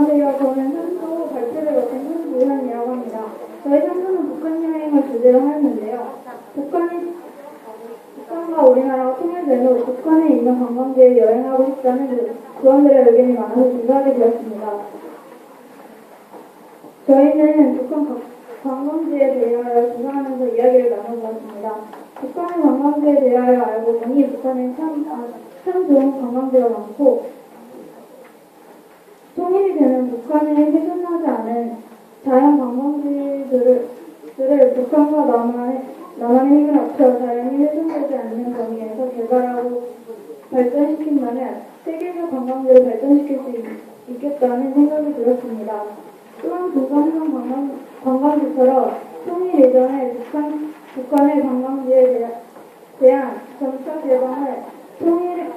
안녕하세요. 저는 선수 발표를 맡은 손주현이라고 합니다. 저희 선수는 북한 여행을 주제로 하였는데요. 북한과 우리나라가 통일된 후 북한에 있는 관광지에 여행하고 싶다는 구원들의 의견이 많아서 조사하게 되었습니다. 저희는 북한 관광지에 대하여 조사하면서 이야기를 나눠보았습니다. 북한의 관광지에 대하여 알고 보니 북한에 참 좋은 관광지가 많고 통일이 되는 북한에 훼손하지 않은 자연 관광지들을 북한과 남한의 힘을 합쳐 자연이 훼손되지 않는 범위에서 개발하고 발전시킨다면 세계적 관광지를 발전시킬 수 있겠다는 생각이 들었습니다. 또한 북한성 관광지처럼 통일 이전에 북한의 관광지에 대한 점차 개방을 통일에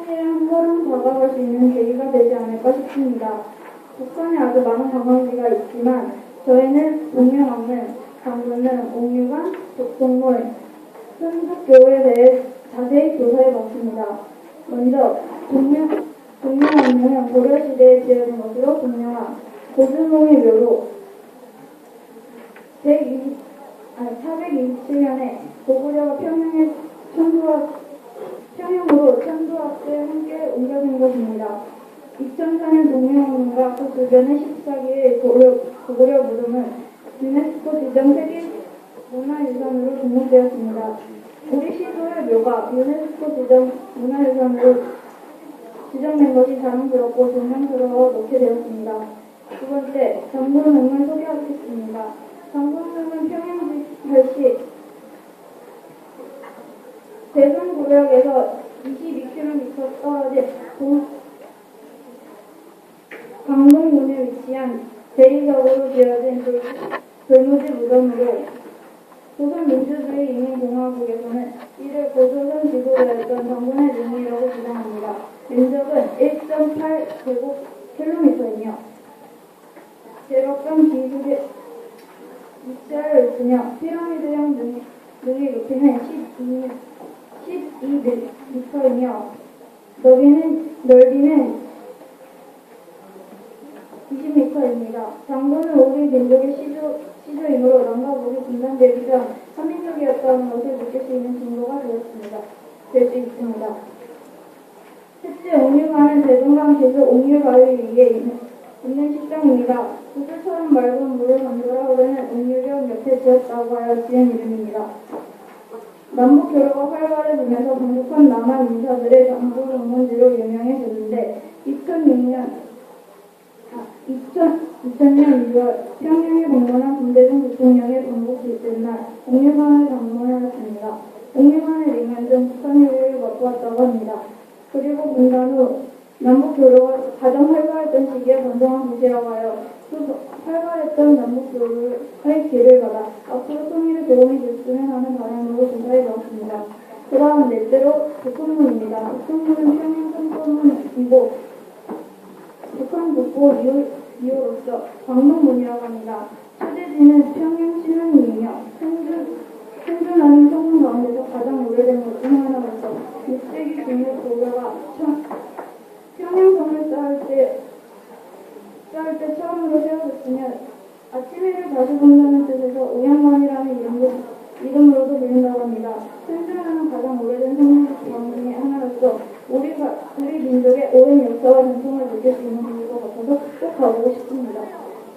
한 걸음 다가갈 수 있는 계기가 되지 않을까 싶습니다. 북한에 아주 많은 관광지가 있지만 저희는 동명안문, 강릉, 옥류관, 독동몰, 순국교에 대해 자세히 조사해봤습니다. 먼저 동명안문은 고려시대에 지어진 것으로 동명안, 고승홍의 묘로 427년에 고구려가 평양으로 천도합에 함께 옮겨진 것입니다. 2004년 동명안문과 그 주변의 14개의 고구려 무덤은 유네스코 지정 세계문화유산으로 등록되었습니다. 우리 시조의 묘가 유네스코 지정 문화유산으로 지정된 것이 자랑스럽고 존경스러워 놓게 되었습니다. 두 번째, 장군릉을 소개하겠습니다. 장군릉은 평양 지할시 대성구역에서 22km 떨어진 강동군에 위치한 대리석으로 지어진 돌무지 무덤으로 조선민주주의 인민공화국에서는 이를 고조선 지도자였던 장군의陵이라고 주장합니다. 면적은 1.8제곱킬로미터이며 제각각 기수자를 있으며 피라미드형 능의 높이는 12m이며 넓이는 20m입니다. 장군은 우리 민족의 시조이므로 남과 북이 분단되기 전 한민족이었다는 것을 느낄 수 있는 증거가 될 수 있습니다. 셋째, 옥류관은 대동강 계수 옥류바위 위에 있는 식당입니다. 구슬처럼 맑은 물을 건조라 흐르는 옥류벽 옆에 지었다고 하여 지은 이름입니다. 남북 교류가 활발해지면서 강국한 남한 인사들의 장군 응원지로 유명해졌는데 2000년 2월 평양에 방문한 김대중 대통령의 방북 일주일 날 옥류관을 방문하였습니다. 옥류관의 링은 등 북한 요리를 맛보았다고 합니다. 그리고 분단 후 남북 교류가 가장 활발했던 시기에 번성한 곳이라고 하여 그 활발했던 남북 교류의 길을 받아 앞으로 통일에 도움이 됐으면 하는 바람으로 조사해보았습니다. 그 다음 넷째로 북한문입니다. 북한문은 평양 성서문이고 북한 국보 이호로서 광문문이라고 합니다. 소재지는 평양 신릉이며 생존하는 성문 가운데서 가장 오래된 것 중 하나로서 6세기 중에 고려가 평양성을 쌓을 때 처음으로 세워졌으며 아침해를 다시 본다는 뜻에서 오양관이라는 이름으로도 불린다고 합니다. 생존하는 가장 오래된 성문 중의 하나로서 우리 민족의 오랜 역사와 전통을 느낄 수 있는 곳일 것 같아서 꼭 가보고 싶습니다.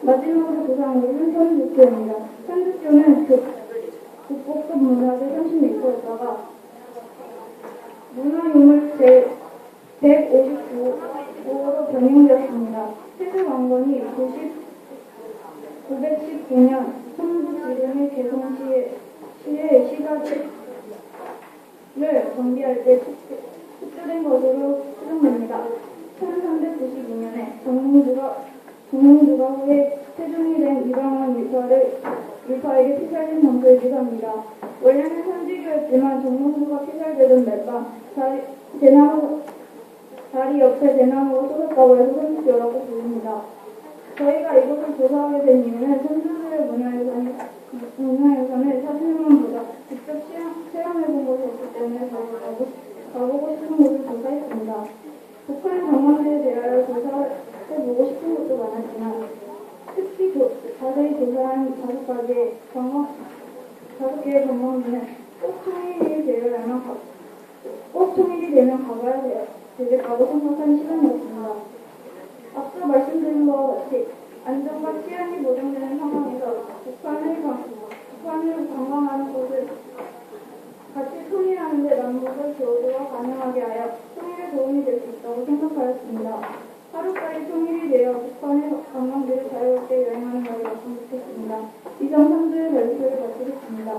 마지막으로 조사한 것은 천주교입니다. 천주교는 국보급 문화재 30m였다가 문화유물 제159호로 변경되었습니다. 세종왕건이 919년 성주 지름의 개성시의 시가지를 정비할 때 축조된 것으로 추정됩니다. 1392년에 정몽주가 후에 태종이 된 이방원 율파에게 피살된 장소이기도 합니다. 원래는 선지교였지만 정몽주가 피살되던 날밤 다리 옆에 대나무가 쏟았다고 해서 선지교라고 부릅니다. 저희가 이곳을 조사하게 된 이유는 선수들의 문화유산을 사진으로만 보다 직접 체험해본 것이 없기 때문에 가보고 싶은 곳을 조사했습니다. 북한 관광지에 대하여 조사를 있지만 특히 자세히 조사한 5개의 관광지는 꼭 통일이 되면 가봐야 되겠다고 생각한 시간이었습니다. 앞서 말씀드린 것과 같이 안전과 치안이 보장되는 상황에서 북한을 관광하는 곳을 같이 통일하는 데 남북의 교류가 가능하게 하여 통일에 도움이 될 수 있다고 생각하였습니다. 하루빨리 통일이 되어 북한의 관광지를 자유롭게 여행하는 날이 왔으면 좋겠습니다. 이상 3주의 발표를 마치겠습니다.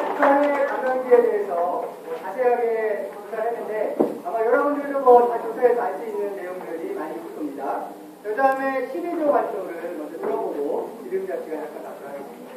북한의 관광지에 대해서 자세하게 조사를 했는데 아마 여러분들도 다 조사해서 알 수 있는 내용들이 많이 있을 겁니다. 그 다음에 12조 발표를 먼저 들어보고 이름자 씨가 잠깐 답변 하겠습니다.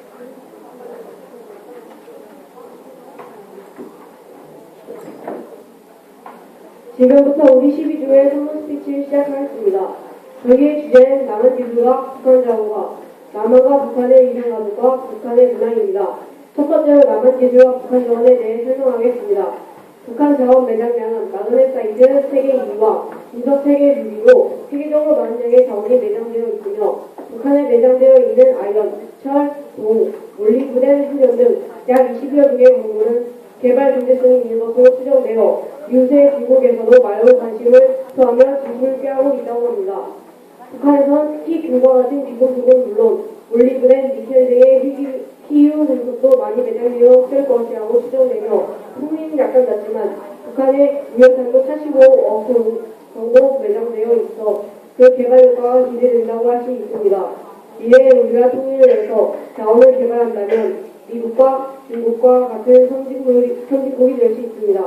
지금부터 우리 12조의 선문 스피치를 시작하겠습니다. 저희의 주제는 남한 기술과 북한 자원과 남한과 북한의 이상가족과 북한의 문화입니다. 첫 번째로 남한 기술과 북한 자원에 대해 설명하겠습니다. 북한 자원 매장량은 마그넷 사이트 세계 2위와 분석 세계 6위로 세계적으로 많은 양의 자원이 매장되어 있으며 북한에 매장되어 있는 아연, 철, 동, 몰리브덴, 흑연 등 약 20여 개의 광물은 개발 경제성이 있는 것으로 추정되어 유세 지국에서도 많은 관심을 표하며 지분을 꾀하고 있다고 합니다. 북한에선 특히 금과 같은 기본소금은 물론 몰리브덴, 니켈 등의 희유 금속도 많이 매장되어 있을 것이라고 추정되며 풍미는 약간 낮지만 북한의 유연탄도 85억 정도 매장되어 있어 그 개발 효과가 기대된다고 할 수 있습니다. 미래에 우리가 통일을 해서 자원을 개발한다면 미국과 중국과 같은 선진국이 될 수 있습니다.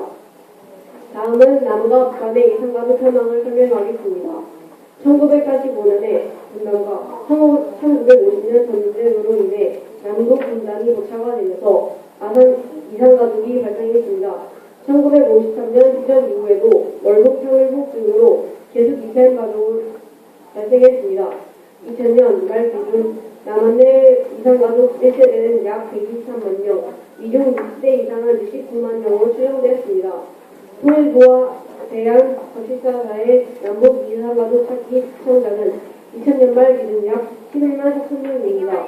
다음은 남과 북한의 이상가족 현황을 설명하겠습니다. 1945년에 분단과 1950년 전쟁으로 인해 남북 분단이 고착화 되면서 아산 이상가족이 발생했습니다. 1953년 휴전 이후에도 월북 평일북 등으로 계속 이산 가족을 발생했습니다. 2000년 말 기준 남한 내 이산가족 1세대는 약 123만 명, 이중 6세 이상은 69만 명으로 추정됐습니다. 통일부와 대한 거시사사의 남북 이산가족 찾기 시청자는 2000년 말 기준 약 11만 4천 명입니다.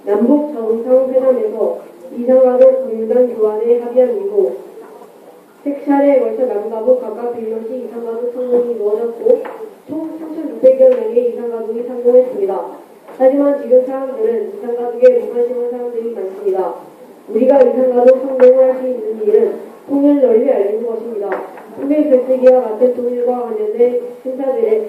남북 정상회담에서 이산가족 공유단 교환에 합의한 이후 세 차례에 걸쳐 남가북 각각 100명씩 이산가족 성공이 이루어졌고 총 3,600여 명의 이산가족이 성공했습니다. 하지만 지금 사람들은 이산가족에 무관심한 사람들이 많습니다. 우리가 이산가족 성공을 할 수 있는 일은 통일을 널리 알리는 것입니다. 통일 글쓰기와 같은 통일과 관련된 행사들에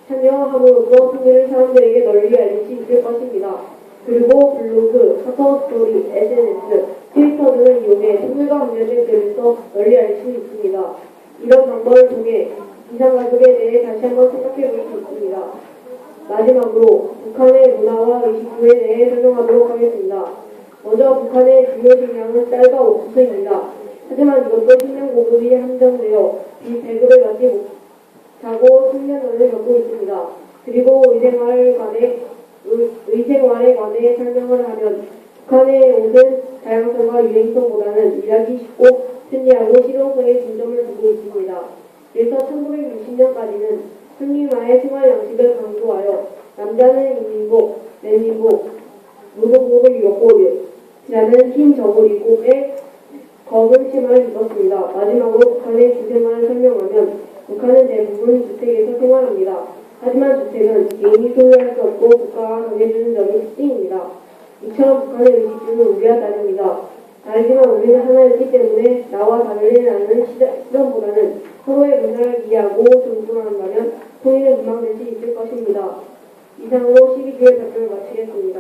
참여함으로써 통일을 사람들에게 널리 알릴 수 있을 것입니다. 그리고 블로그, 카카오스토리, SNS, 트위터 등을 이용해 통일과 관련된 글을 써 널리 알릴 수 있습니다. 이런 방법을 통해 이산가족에 대해 다시 한번 생각해 볼 수 있습니다. 마지막으로 북한의 문화와 의식주에 대해 설명하도록 하겠습니다. 먼저 북한의 주요 식량은 쌀과 옥수수입니다. 하지만 이것도 식량 공급이 한정되어 비배급을 받지 못하고 숙련전을 겪고 있습니다. 그리고 의생활에 관해 설명을 하면 북한의 옷은 다양성과 유행성보다는 일하기 쉽고 편리하고 실용성에 중점을 두고 있습니다. 그래서 1960년까지는 한민화의 생활 양식을 강조하여 남자는 인민복, 맨민복, 무동복을 입었고 여자는 흰 저고리고 에 검은 치마를 입었습니다. 마지막으로 북한의 주생활을 설명하면 북한은 대부분 주택에서 생활합니다. 하지만 주택은 개인이 소유할 수 없고 국가가 정해주는 점이 특징입니다. 이처럼 북한의 의식주는 우리와 다릅니다. 다르지만 우리는 하나였기 때문에 나와 다르지 않은 시점보다는 서로의 문화를 이해하고 존중한다면 통일은 금방 될 수 있을 것입니다. 이상으로 12주의 발표를 마치겠습니다.